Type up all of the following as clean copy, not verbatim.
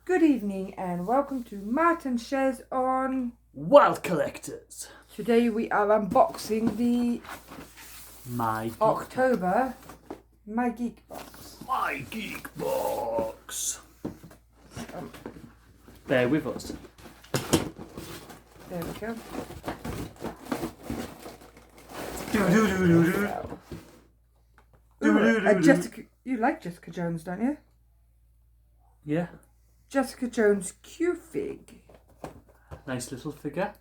Good evening and welcome to Martin Shares on Wild Collectors. Today we are unboxing the My October My Geek Box. My Geek Box. Bear with us. There we go. Jessica, you like Jessica Jones, don't you? Yeah. Jessica Jones Q-Fig. Nice little figure.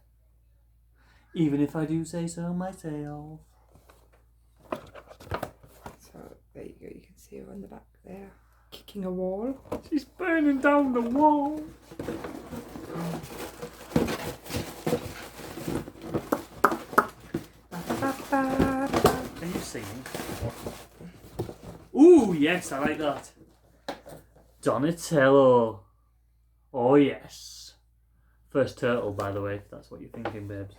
Even if I do say so myself. So there you go, you can see her on the back there, kicking a wall. She's burning down the wall. Are you singing? Ooh, yes, I like that. Donatello. Oh, yes. First turtle, by the way, if that's what you're thinking, babes.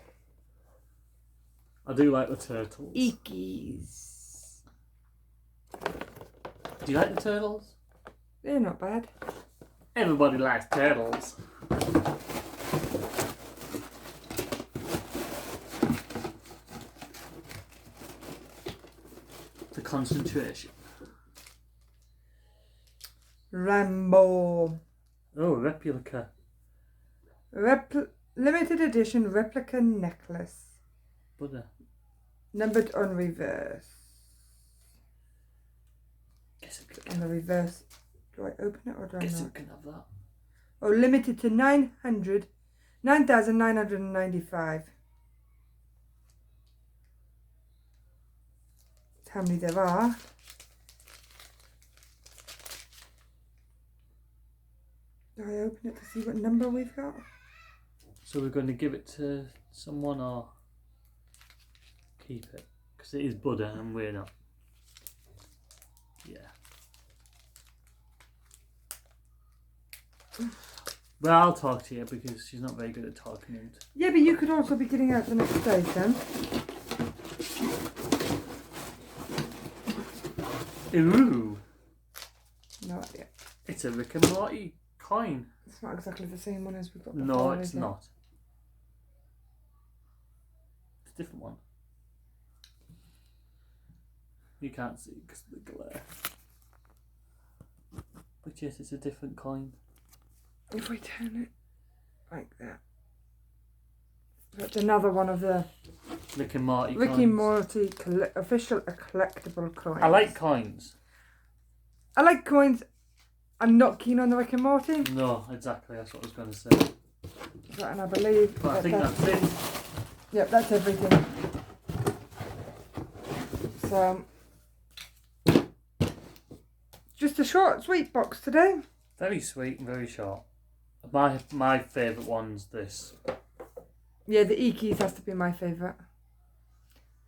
I do like the turtles. Eekies. Do you like the turtles? They're not bad. Everybody likes turtles. The concentration. Rambo. Oh, replica. Limited edition replica necklace. Buddha. Numbered on reverse. Guess who On the reverse. Do I open it or do I Guess who not? can have that? Oh, limited to 9,995. That's how many there are. Do I open it to see what number we've got? So we're going to give it to someone or keep it? Because it is Buddha and we're not. Yeah. Well, I'll talk to you because she's not very good at talking. And Yeah, but you could also be getting out the next day, then. ooh, No idea. it's a Rick and Morty coin. It's not exactly the same one as we've got before, No, is it's it? not. It's a different one. You can't see because of the glare. But yes, it's a different coin. If we turn it like that. That's another one of the Rick and Morty Ricky coins. Morty official collectible coins. I like coins. I like coins. I'm not keen on the Rick and Morty. No, exactly. That's what I was going to say. Right, and I believe But I think that's it. Yep, that's everything. So, just a short, sweet box today. Very sweet and very short. My favourite one's this. Yeah, the Eekies has to be my favourite.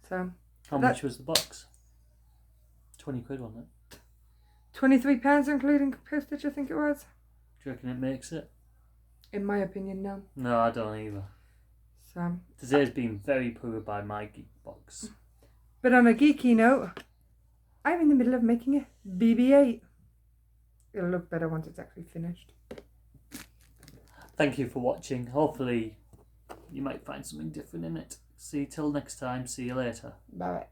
So, How much was the box? 20 quid, wasn't it? £23 including postage, I think it was. Do you reckon it makes it? In my opinion, no. No, I don't either. So, Today's been very poor by my geek box. but on a geeky note, I'm in the middle of making a BB-8. It'll look better once it's actually finished. Thank you for watching. Hopefully you might find something different in it. See you till next time. See you later. Bye.